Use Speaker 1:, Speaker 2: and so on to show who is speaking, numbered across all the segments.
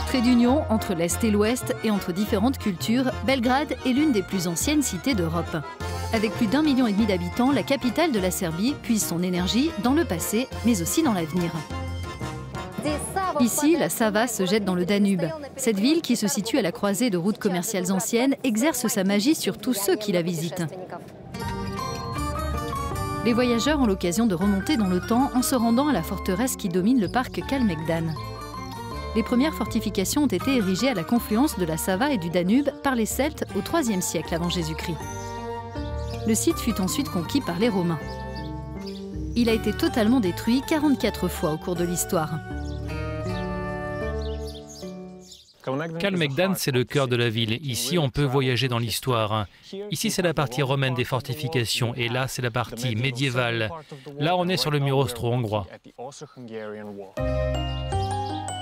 Speaker 1: Trait d'union entre l'Est et l'Ouest et entre différentes cultures, Belgrade est l'une des plus anciennes cités d'Europe. Avec plus d'1,5 million d'habitants, la capitale de la Serbie puise son énergie dans le passé, mais aussi dans l'avenir. Ici, la Sava se jette dans le Danube. Cette ville, qui se situe à la croisée de routes commerciales anciennes, exerce sa magie sur tous ceux qui la visitent. Les voyageurs ont l'occasion de remonter dans le temps en se rendant à la forteresse qui domine le parc Kalemegdan. Les premières fortifications ont été érigées à la confluence de la Sava et du Danube par les Celtes au IIIe siècle avant Jésus-Christ. Le site fut ensuite conquis par les Romains. Il a été totalement détruit 44 fois au cours de l'histoire.
Speaker 2: Kalemegdan, c'est le cœur de la ville. Ici, on peut voyager dans l'histoire. Ici, c'est la partie romaine des fortifications et là, c'est la partie médiévale. Là, on est sur le mur austro-hongrois.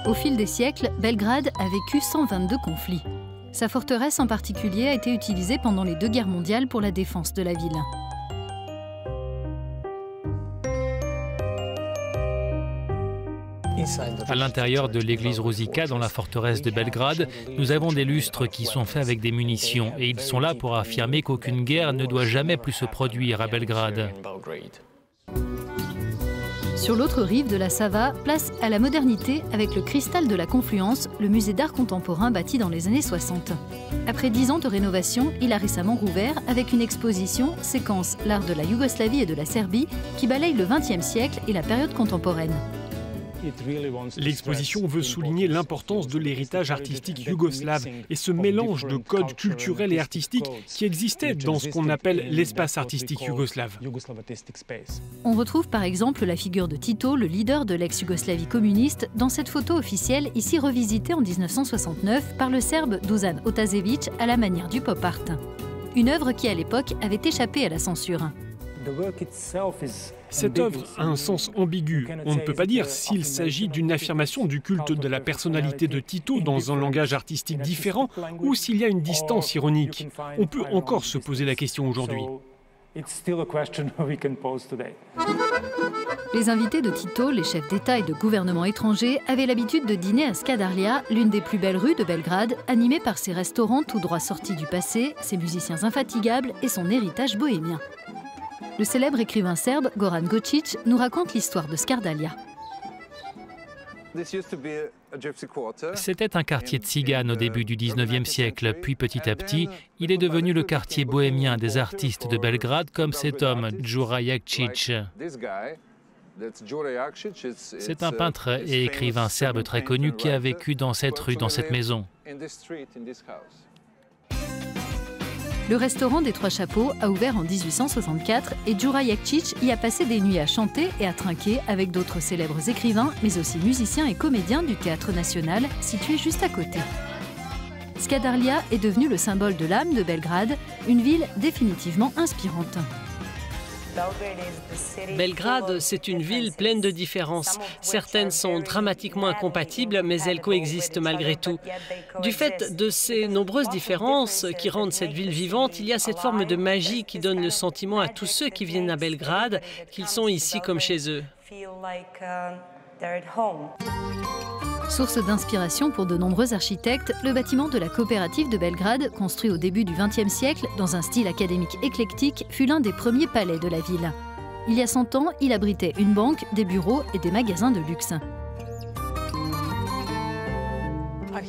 Speaker 1: Au fil des siècles, Belgrade a vécu 122 conflits. Sa forteresse en particulier a été utilisée pendant les 2 guerres mondiales pour la défense de la ville.
Speaker 2: À l'intérieur de l'église Ruzika, dans la forteresse de Belgrade, nous avons des lustres qui sont faits avec des munitions et ils sont là pour affirmer qu'aucune guerre ne doit jamais plus se produire à Belgrade.
Speaker 1: Sur l'autre rive de la Sava, place à la modernité avec le Cristal de la Confluence, le musée d'art contemporain bâti dans les années 60. Après 10 ans de rénovation, il a récemment rouvert avec une exposition séquence l'art de la Yougoslavie et de la Serbie qui balaye le XXe siècle et la période contemporaine.
Speaker 3: L'exposition veut souligner l'importance de l'héritage artistique yougoslave et ce mélange de codes culturels et artistiques qui existait dans ce qu'on appelle l'espace artistique yougoslave.
Speaker 1: On retrouve par exemple la figure de Tito, le leader de l'ex-Yougoslavie communiste, dans cette photo officielle ici revisitée en 1969 par le Serbe Dusan Otašević à la manière du pop art. Une œuvre qui à l'époque avait échappé à la censure.
Speaker 3: Cette œuvre a un sens ambigu. On ne peut pas dire s'il s'agit d'une affirmation du culte de la personnalité de Tito dans un langage artistique différent ou s'il y a une distance ironique. On peut encore se poser la question aujourd'hui.
Speaker 1: Les invités de Tito, les chefs d'État et de gouvernement étrangers, avaient l'habitude de dîner à Skadarlia, l'une des plus belles rues de Belgrade, animée par ses restaurants tout droit sortis du passé, ses musiciens infatigables et son héritage bohémien. Le célèbre écrivain serbe Goran Gočić nous raconte l'histoire de Skadarlia.
Speaker 2: C'était un quartier de tziganes au début du 19e siècle, puis petit à petit, il est devenu le quartier bohémien des artistes de Belgrade comme cet homme, Đura Jakšić. C'est un peintre et écrivain serbe très connu qui a vécu dans cette rue, dans cette maison.
Speaker 1: Le restaurant des Trois Chapeaux a ouvert en 1864 et Đura Jakšić y a passé des nuits à chanter et à trinquer avec d'autres célèbres écrivains, mais aussi musiciens et comédiens du Théâtre National, situé juste à côté. Skadarlia est devenu le symbole de l'âme de Belgrade, une ville définitivement inspirante.
Speaker 4: Belgrade, c'est une ville pleine de différences. Certaines sont dramatiquement incompatibles, mais elles coexistent malgré tout. Du fait de ces nombreuses différences qui rendent cette ville vivante, il y a cette forme de magie qui donne le sentiment à tous ceux qui viennent à Belgrade qu'ils sont ici comme chez eux.
Speaker 1: Source d'inspiration pour de nombreux architectes, le bâtiment de la coopérative de Belgrade, construit au début du XXe siècle dans un style académique éclectique, fut l'un des premiers palais de la ville. Il y a 100 ans, il abritait une banque, des bureaux et des magasins de luxe.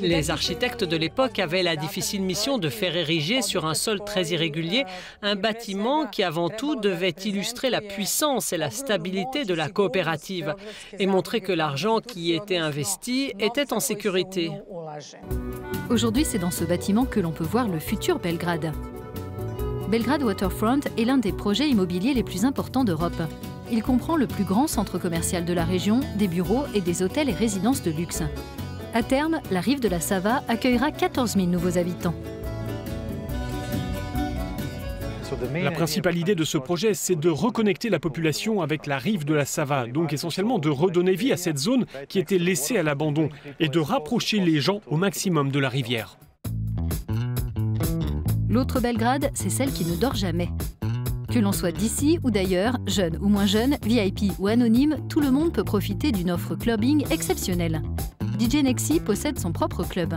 Speaker 4: Les architectes de l'époque avaient la difficile mission de faire ériger sur un sol très irrégulier un bâtiment qui avant tout devait illustrer la puissance et la stabilité de la coopérative et montrer que l'argent qui y était investi était en sécurité.
Speaker 1: Aujourd'hui, c'est dans ce bâtiment que l'on peut voir le futur Belgrade. Belgrade Waterfront est l'un des projets immobiliers les plus importants d'Europe. Il comprend le plus grand centre commercial de la région, des bureaux et des hôtels et résidences de luxe. À terme, la rive de la Sava accueillera 14 000 nouveaux habitants.
Speaker 3: La principale idée de ce projet, c'est de reconnecter la population avec la rive de la Sava, donc essentiellement de redonner vie à cette zone qui était laissée à l'abandon et de rapprocher les gens au maximum de la rivière.
Speaker 1: L'autre Belgrade, c'est celle qui ne dort jamais. Que l'on soit d'ici ou d'ailleurs, jeune ou moins jeune, VIP ou anonyme, tout le monde peut profiter d'une offre clubbing exceptionnelle. DJ Nexi possède son propre club.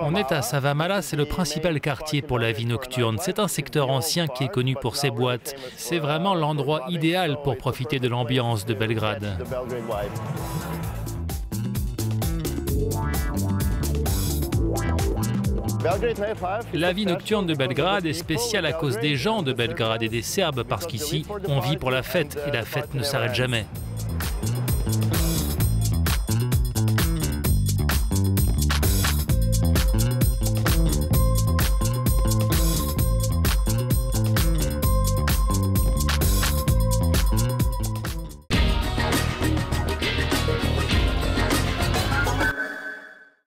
Speaker 2: On est à Savamala, c'est le principal quartier pour la vie nocturne. C'est un secteur ancien qui est connu pour ses boîtes. C'est vraiment l'endroit idéal pour profiter de l'ambiance de Belgrade. La vie nocturne de Belgrade est spéciale à cause des gens de Belgrade et des Serbes, parce qu'ici, on vit pour la fête et la fête ne s'arrête jamais.